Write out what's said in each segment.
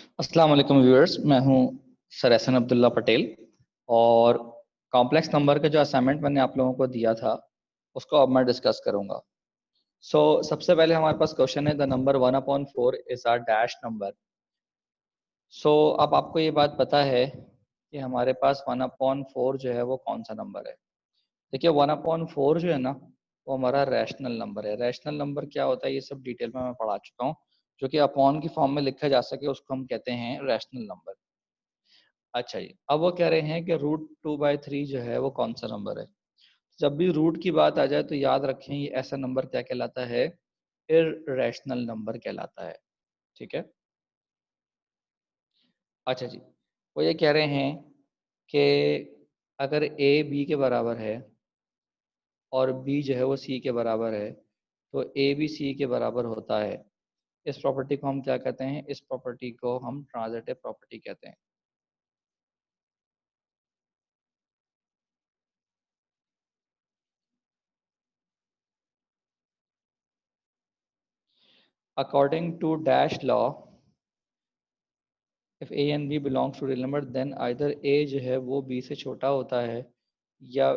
अस्सलाम वालेकुम व्यूअर्स, मैं हूं सर एहसन अब्दुल्ला पटेल। और कॉम्प्लेक्स नंबर का जो असाइनमेंट मैंने आप लोगों को दिया था उसको अब मैं डिस्कस करूंगा। सबसे पहले हमारे पास क्वेश्चन है, the number 1/4 is R dash number. अब आपको ये बात पता है कि हमारे पास 1/4 जो है वो कौन सा नंबर है। देखिए 1/4 जो है ना वो हमारा रैशनल नंबर है। रैशनल नंबर क्या होता है ये सब डिटेल में मैं पढ़ा चुका हूँ। जो कि अपॉन की फॉर्म में लिखा जा सके उसको हम कहते हैं रैशनल नंबर। अच्छा जी, अब वो कह रहे हैं कि √2/3 जो है वो कौन सा नंबर है। जब भी रूट की बात आ जाए तो याद रखें ये ऐसा नंबर क्या कहलाता है, इररेशनल नंबर कहलाता है। ठीक है। अच्छा जी, वो ये कह रहे हैं कि अगर ए बी के बराबर है और बी जो है वो सी के बराबर है तो ए बी सी के बराबर होता है। इस प्रॉपर्टी को हम क्या कहते हैं, इस प्रॉपर्टी को हम ट्रांजिटिव प्रॉपर्टी कहते हैं। According to dash law, if A and B belongs to real number then either A जो है वो बी से छोटा होता है या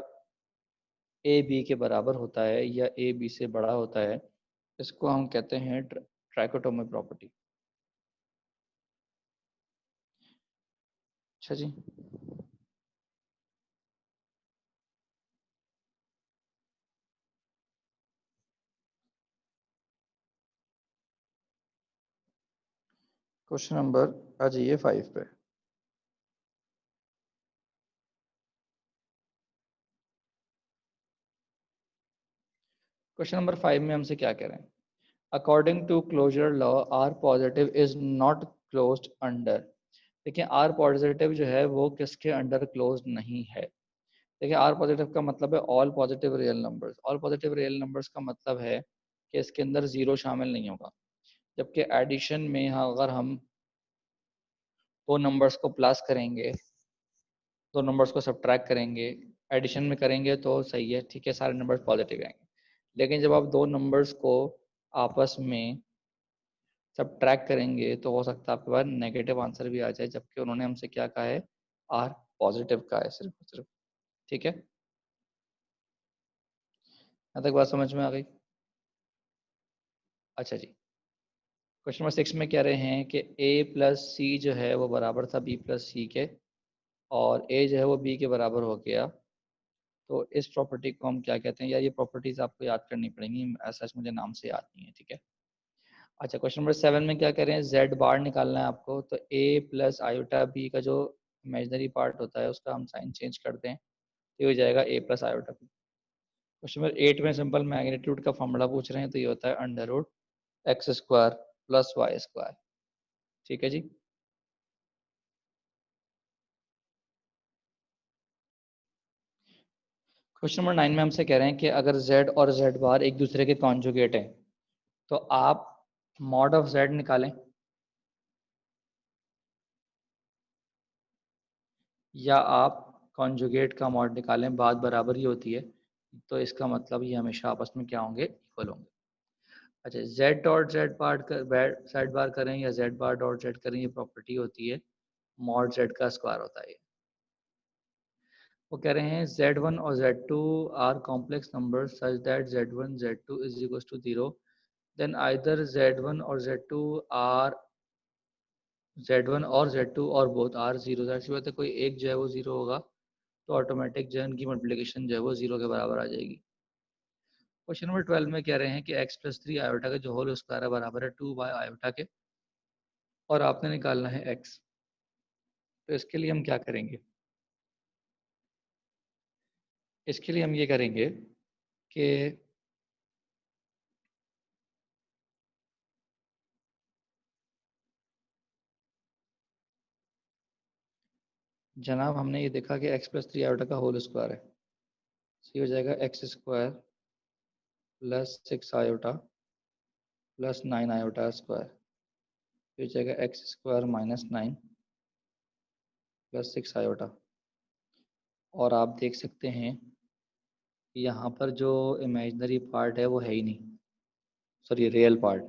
ए बी के बराबर होता है या ए बी से बड़ा होता है। इसको हम कहते हैं ट्राइकोटोमी प्रॉपर्टी। अच्छा जी, क्वेश्चन नंबर आ जाइए 5 पे। क्वेश्चन नंबर 5 में हमसे क्या कह रहे हैं, according to closure law R positive is not closed under. देखिए आर पॉजिटिव जो है वो किसके अंडर क्लोज्ड नहीं है। देखिए आर पॉजिटिव का मतलब है all positive real numbers. All positive real numbers का मतलब है कि इसके अंदर जीरो शामिल नहीं होगा। जबकि एडिशन में हाँ, अगर हम दो नंबर्स को प्लस करेंगे, दो नंबर्स को सब्ट्रैक्ट करेंगे, एडिशन में करेंगे तो सही है, ठीक है, सारे नंबर्स पॉजिटिव आएंगे। लेकिन जब आप दो नंबर्स को आपस में सब्ट्रैक्ट करेंगे तो हो सकता है आपके पास नेगेटिव आंसर भी आ जाए, जबकि उन्होंने हमसे क्या कहा है, आर पॉजिटिव का है सिर्फ और सिर्फ। ठीक है, यहाँ तक बात समझ में आ गई। अच्छा जी, क्वेश्चन नंबर 6 में कह रहे हैं कि ए प्लस सी जो है वो बराबर था बी प्लस सी के, और ए जो है वो बी के बराबर हो गया। तो इस प्रॉपर्टी को हम क्या कहते हैं, या ये प्रॉपर्टीज आपको याद करनी पड़ेंगी, ऐसा मुझे नाम से याद नहीं है। ठीक है। अच्छा, क्वेश्चन नंबर 7 में क्या कह रहे हैं, जेड बार निकालना है आपको। तो ए प्लस आयोटा बी का जो इमेजनरी पार्ट होता है उसका हम साइन चेंज करते हैं तो ये हो जाएगा A plus iota B. Question number 8 में सिंपल मैग्नीट्यूड का फॉर्मूला पूछ रहे हैं, तो ये होता है √x² + y²। ठीक है जी। क्वेश्चन नंबर 9 में हमसे कह रहे हैं कि अगर z और z बार एक दूसरे के कॉन्जुगेट हैं तो आप मॉड ऑफ z निकालें या आप कॉन्जुगेट का मॉड निकालें, बात बराबर ही होती है। तो इसका मतलब ये हमेशा आपस में क्या होंगे, इक्वल होंगे। अच्छा, z डॉट z बार कर z बार करें या z बार डॉट z करें, ये प्रॉपर्टी होती है मॉड z का स्क्वायर होता है। वो कह रहे हैं z1 और z2 are complex number such that z1 z2 is equal to 0, then either z1 और z2 आर z1 और z2 और बोथ आर जीरो। जाहिर सी बात है कोई एक जो है वो जीरो होगा तो ऑटोमेटिक जो है उनकी मल्टीप्लिकेशन जो है वो जीरो के बराबर आ जाएगी। क्वेश्चन नंबर 12 में कह रहे हैं कि x+3 आयोटा का जो होल स्क्वायर है बराबर है 2 बाय आयोटा के, और आपने निकालना है x। तो इसके लिए हम क्या करेंगे, इसके लिए हम ये करेंगे कि जनाब हमने ये देखा कि x+3 आयोटा का होल स्क्वायर है, तो ये हो जाएगा x² + 6 आयोटा + 9 आयोटा स्क्वायर। ये हो जाएगा x² - 9 + 6 आयोटा। और आप देख सकते हैं यहाँ पर जो इमेजिनरी पार्ट है वो है ही नहीं, सॉरी रियल पार्ट,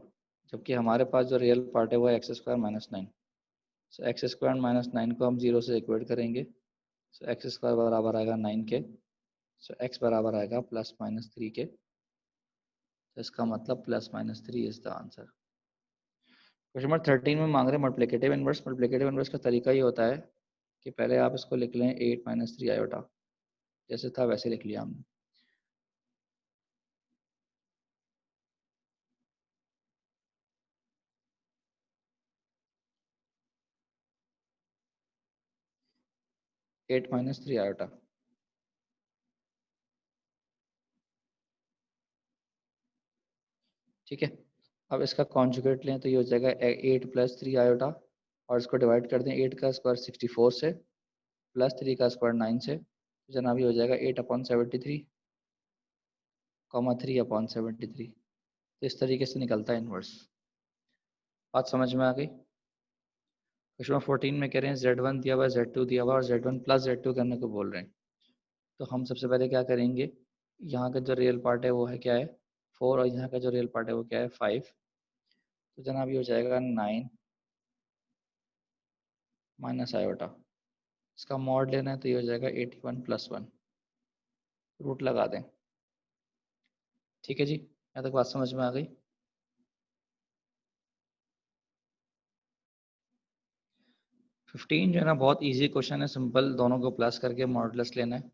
जबकि हमारे पास जो रियल पार्ट है वो है x² - 9। सो एक्स स्क्वायर माइनस 9 को हम 0 से इक्वेट करेंगे, सो एक्स स्क्वायर बराबर आएगा 9 के, सो एक्स बराबर आएगा प्लस माइनस 3 के, तो इसका मतलब plus minus 3 is the answer. Question number 13 में मांग रहे हैं मल्टीप्लिकेटिव इनवर्स। मल्टीप्लिकेटिव इनवर्स का तरीका ये होता है कि पहले आप इसको लिख लें 8 माइनस 3 आयोटा, जैसे था वैसे लिख लिया हमने। एट माइनस 3 आयोटा, ठीक है। अब इसका कॉन्जुगेट लें तो ये हो जाएगा 8 प्लस 3 आयोटा, और इसको डिवाइड कर दें 8 का स्क्वायर 64 से प्लस 3 का स्क्वायर 9 से, तो जनाब ये हो जाएगा 8/73 कॉमा 3/73। तो इस तरीके से निकलता है इनवर्स। बात समझ में आ गई। क्वेश्चन नंबर 14 में कह रहे हैं Z1 दिया हुआ है, Z2 दिया हुआ है और Z1 प्लस Z2 करने को बोल रहे हैं। तो हम सबसे पहले क्या करेंगे, यहाँ का जो रियल पार्ट है वो है क्या है 4, और यहाँ का जो रियल पार्ट है वो क्या है 5। तो जनाब ये हो जाएगा 9 माइनस आयोटा, इसका मॉड लेना है तो ये हो जाएगा 81 प्लस 1, रूट लगा दें। ठीक है जी, यहाँ तक बात समझ में आ गई। फिफ्टीन जो है ना बहुत इजी क्वेश्चन है, सिंपल, दोनों को प्लस करके मॉडुलस लेना है।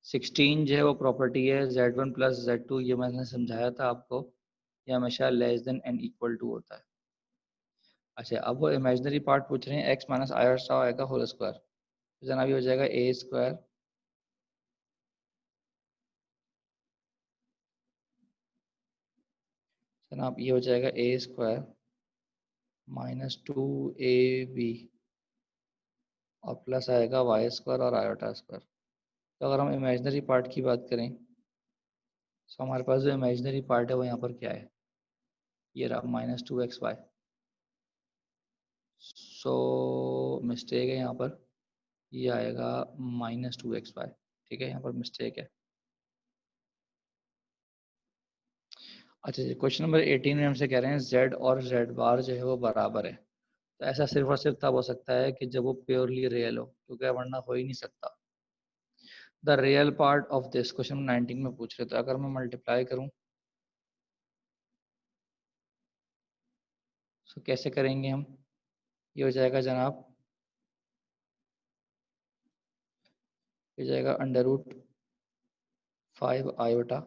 16 जो है वो प्रॉपर्टी है Z1 प्लस Z2, ये मैंने समझाया था आपको, ये हमेशा less than and equal to होता है। अच्छा, अब वो इमेजिनरी पार्ट पूछ रहे हैं, x माइनस आयोटा आएगा होल स्क्वायर, तो जनाब ये हो जाएगा ए स्क्वायर जनाब ये हो जाएगा ए स्क्वायर -2ab और प्लस आएगा वाई स्क्वायर और आयोटा स्क्वायर। तो अगर हम इमेजिनरी पार्ट की बात करें तो हमारे पास जो इमेजिनरी पार्ट है वो यहाँ पर क्या है, ये रहा -2xy। सो मिस्टेक है यहाँ पर, ये आएगा -2xy। ठीक है, यहाँ पर मिस्टेक है। अच्छा जी, क्वेश्चन नंबर 18 में हमसे कह रहे हैं z और z बार जो है वो बराबर है। तो ऐसा सिर्फ और सिर्फ तब हो सकता है कि जब वो प्योरली रियल हो, क्योंकि वरना हो ही नहीं सकता। The real part of this, question 19 में पूछ रहे थे, अगर मैं मल्टीप्लाई करूं तो कैसे करेंगे हम, ये हो जाएगा जनाब, ये जाएगा √5 आयोटा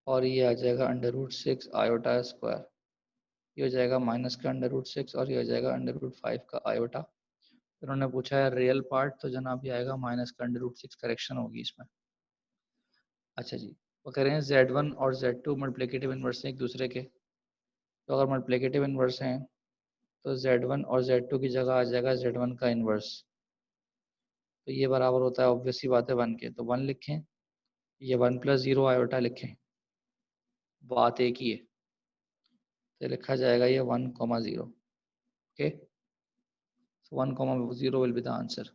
और ये आ जाएगा √6 आयोटा स्क्वायर। ये हो जाएगा माइनस का √6 और ये हो जाएगा √5 का आयोटा। उन्होंने पूछा है रियल पार्ट, तो जनाब ये आएगा माइनस का √6, करेक्शन होगी इसमें। अच्छा जी, वो कह रहे हैं Z1 और Z2 मल्टीप्लिकेटिव इनवर्स हैं एक दूसरे के। तो अगर मल्टीप्लिकेटिव इनवर्स हैं तो Z1 और Z2 की जगह आ जाएगा Z1 का इनवर्स, तो ये बराबर होता है ऑब्वियस सी बात है 1 के, तो 1 लिखें, ये 1 प्लस 0 आयोटा लिखें, बात एक ही है, तो लिखा जाएगा ये 1,0। Okay, 1,0 will be the answer.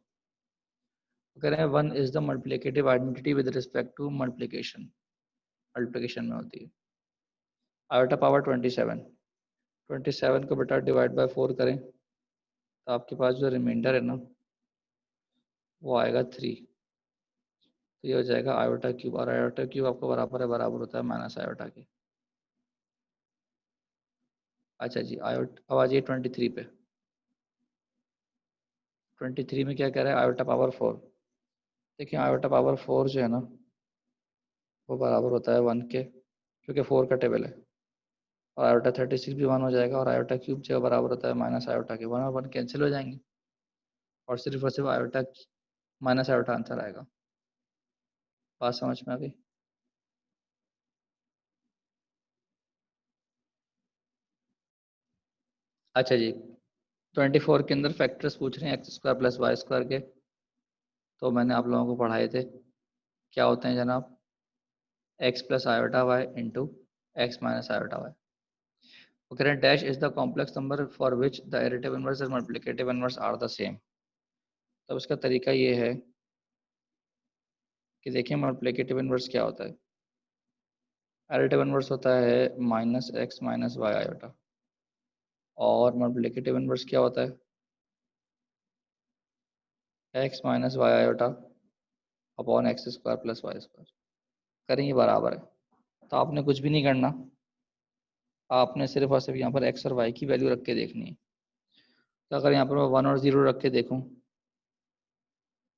कह रहे हैं 1 is the multiplicative identity with respect to multiplication, multiplication में होती है। आयोटा पावर 27, 27 को बेटा डिवाइड बाय 4 करें तो आपके पास जो रिमाइंडर है ना वो आएगा 3, तो ये हो जाएगा आयोटा क्यूब, और आयोटा क्यूब आपको बराबर है, बराबर होता है माइनस आयोटा के। अच्छा जी, आयोट अब आ जाइए 23 पे। 23 में क्या कह रहा है, आयोटा पावर 4। देखिए आयोटा पावर 4 जो है ना वो बराबर होता है 1 के, क्योंकि 4 का टेबल है, और आयोटा 36 भी 1 हो जाएगा, और आयोटा क्यूब जो है बराबर होता है माइनस आयोटा के, 1 और 1 कैंसिल हो जाएंगे और सिर्फ आयोटा माइनस आयोटा आंसर आएगा। बात समझ में आ गई। अच्छा जी, 24 के अंदर फैक्टर्स पूछ रहे हैं X square plus Y square के, तो मैंने आप लोगों को पढ़ाए थे, क्या होते हैं जनाब, X plus iota Y into X minus iota Y. वो कह रहे हैं dash is the complex number for which the additive inverse and multiplicative inverse are the same. तो इसका तरीका ये है कि देखिए मल्टीप्लिकेटिव इनवर्स क्या होता है, एडिटिव इनवर्स होता है -x माइनस वाई आयोटा, और मल्टीप्लिकेटिव इनवर्स क्या होता है, X minus Y iota upon X square plus Y square करेंगे बराबर है। तो आपने कुछ भी नहीं करना, आपने सिर्फ और सिर्फ यहाँ पर एक्स और वाई की वैल्यू रख के देखनी है। तो अगर यहाँ पर मैं 1 और 0 रख के देखूँ,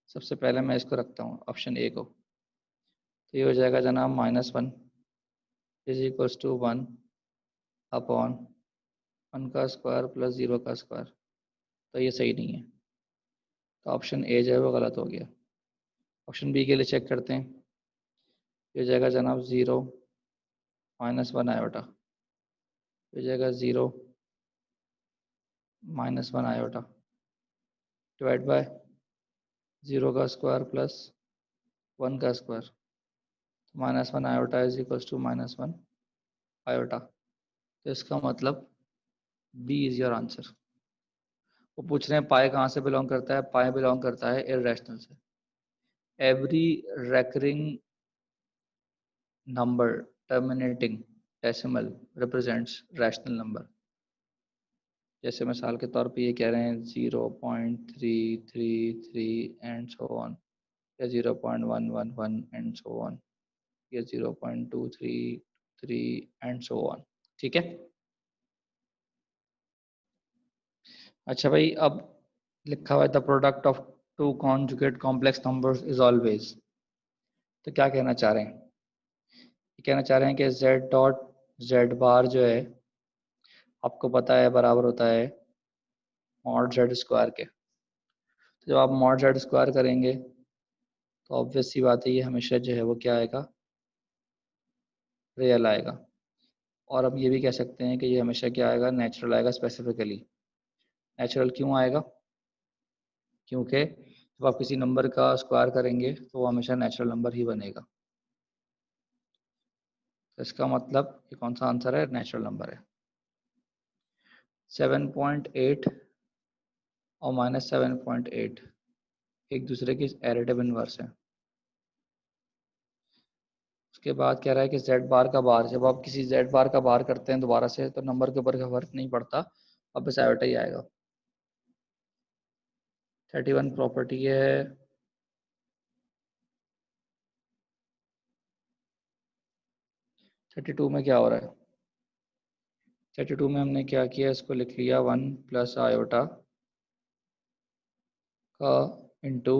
सबसे पहले मैं इसको रखता हूँ ऑप्शन ए को, तो ये हो जाएगा जनाब -1 इज इक्वल्स टू 1 अपॉन 1 का स्क्वायर प्लस 0 का स्क्वायर। तो ये सही नहीं है, तो ऑप्शन ए जो है वो गलत हो गया। ऑप्शन बी के लिए चेक करते हैं। ये हो जाएगा जनाब 0 -1 आयोटा, ये हो जाएगा 0 -1 आयोटा डिवाइड बाय 0 का स्क्वायर प्लस 1 का square. -1 iota is equals to -1 iota. तो इसका मतलब बी इज योर आंसर। वो पूछ रहे हैं पाई कहाँ से बिलोंग करता है, पाई बिलोंग करता है इररेशनल से। Every recurring number terminating decimal represents rational number. जैसे मिसाल के तौर पे ये कह रहे हैं 0.333 एंड सो ऑन, या 0.111 एंड सो ऑन, या 0.233 एंड सो ऑन। ठीक है। अच्छा भाई, अब लिखा हुआ है the product of two conjugate complex numbers is always. तो क्या कहना चाह रहे हैं? ये कहना चाह रहे हैं कि z डॉट z बार जो है आपको पता है बराबर होता है मॉड z स्क्वायर के। तो जब आप मॉड z स्क्वायर करेंगे तो ऑब्वियस सी बात है ये हमेशा जो है वो क्या आएगा, रियल आएगा। और अब ये भी कह सकते हैं कि ये हमेशा क्या आएगा, नेचुरल आएगा। स्पेसिफिकली नेचुरल क्यों आएगा? क्योंकि जब आप किसी नंबर का स्क्वायर करेंगे तो वो हमेशा नेचुरल नंबर ही बनेगा। तो इसका मतलब ये कौन सा आंसर है, नेचुरल नंबर है। 7.8 और -7.8 एक दूसरे की एडिटिव इनवर्स है। उसके बाद कह रहा है कि z बार का बार, जब आप किसी z बार का बार करते हैं दोबारा से तो नंबर के ऊपर का फर्क नहीं पड़ता, वापस आयोटा ही आएगा। 31 प्रॉपर्टी है। 32 में क्या हो रहा है? 32 में हमने क्या किया, इसको लिख लिया 1 प्लस आयोटा का into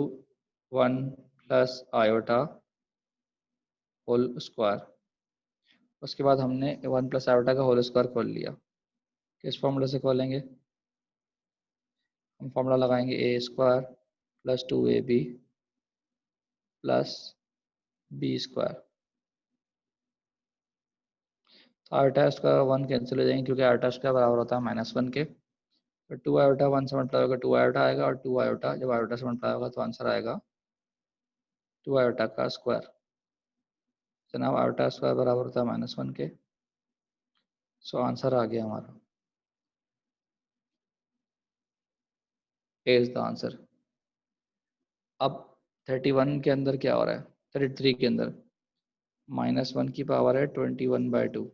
1 plus iota whole square. उसके बाद हमने 1 प्लस आयोटा का होल स्क्वायर खोल लिया। किस फॉर्मूले से खोलेंगे? हम फॉर्मूला लगाएंगे A square plus 2ab plus B square. तो आयोटा स्क्वायर 1 कैंसिल हो जाएंगे क्योंकि आयोटा स्क्वायर बराबर होता है -1 के। तो 2 आयोटा 1 से मल्टीप्लाई होगा 2 आयोटा आएगा, और 2 आयोटा जब आयोटा से मल्टीप्लाई होगा तो आंसर आएगा 2 आयोटा का स्क्वायर। जनाब आयोटा स्क्वायर बराबर होता है -1 के। सो आंसर आ गया हमारा, ए इज द आंसर। अब 31 के अंदर क्या हो रहा है, 33 के अंदर -1 की पावर है 21/2।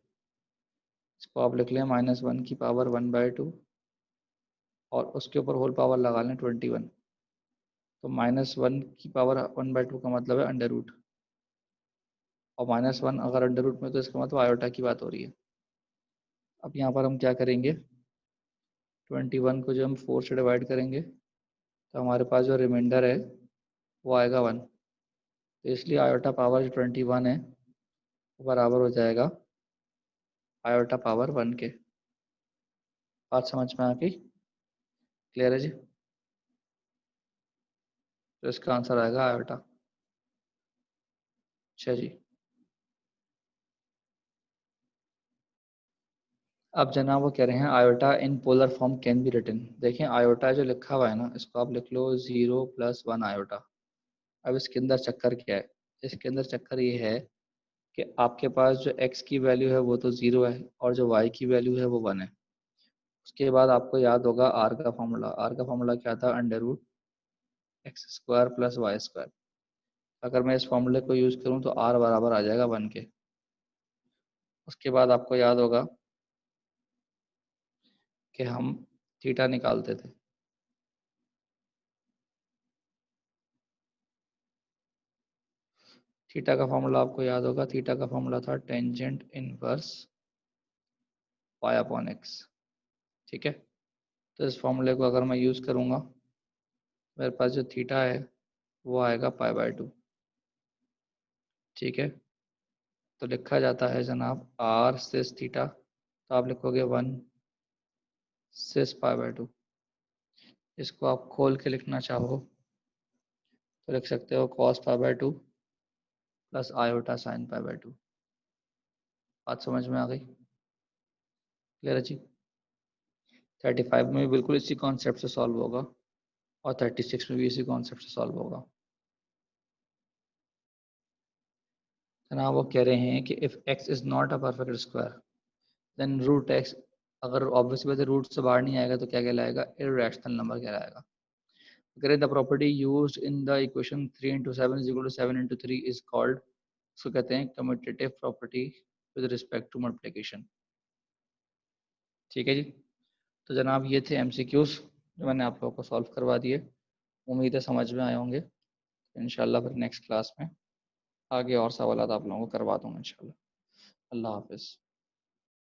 इसको आप लिख लें -1 की पावर 1/2 और उसके ऊपर होल पावर लगा लें 21। तो -1 की पावर 1/2 का मतलब है अंडर रूट, और -1 अगर अंडर रूट में तो इसका मतलब आयोटा की बात हो रही है। अब यहाँ पर हम क्या करेंगे, 21 को जो हम 4 से डिवाइड करेंगे तो हमारे पास जो रिमाइंडर है वो आएगा 1। तो इसलिए आयोटा पावर जो 21 है वो बराबर हो जाएगा आयोटा पावर 1 के। बात समझ में आ गई? क्लियर है जी? तो इसका आंसर आएगा आयोटा। अच्छा जी, अब जनाब वो कह रहे हैं iota in polar form can be written. देखें आयोटा जो लिखा हुआ है ना, इसको आप लिख लो 0 + 1 आयोटा। अब इसके अंदर चक्कर क्या है? इसके अंदर चक्कर ये है कि आपके पास जो x की वैल्यू है वो तो 0 है, और जो y की वैल्यू है वो 1 है। उसके बाद आपको याद होगा r का फॉर्मूला। r का फॉर्मूला क्या था, अंडर रूट x² + y²। अगर मैं इस फॉर्मूले को यूज़ करूँ तो r बराबर आ जाएगा 1 के। उसके बाद आपको याद होगा कि हम थीटा निकालते थे। थीटा का फॉर्मूला आपको याद होगा, थीटा का फॉर्मूला था tangent inverse pi upon x. ठीक है, तो इस फॉर्मूले को अगर मैं यूज़ करूँगा, मेरे पास जो थीटा है वो आएगा π/2। ठीक है, तो लिखा जाता है जनाब r सिस थीटा, तो आप लिखोगे 1 सिस π/2। इसको आप खोल के लिखना चाहो तो लिख सकते हो cos π/2 प्लस आयोटा साइन π/2। बात समझ में आ गई? क्लियर है जी? 35 में भी बिल्कुल इसी कॉन्सेप्ट से सॉल्व होगा और 36 में भी इसी कॉन्सेप्ट से सॉल्व होगा। जनाब वो कह रहे हैं कि if x is not a perfect square then root x, अगर ऑब्वियसली बात है रूट से बाहर नहीं आएगा तो क्या कहलाएगा? इर्रेशनल नंबर कहलाएगा। अगर the property used in the equation 3 into 7 is equal to 7 into 3 is called, उसको कहते हैं commutative property with respect to multiplication. ठीक है जी, तो जनाब ये थे एमसीक्यूज जो मैंने आप लोगों को सॉल्व करवा दिए। उम्मीद है समझ में आए होंगे। इंशाल्लाह फिर नेक्स्ट क्लास में आगे और सवाल आप लोगों को करवा दूंगा इंशाल्लाह। अल्लाह हाफिज़।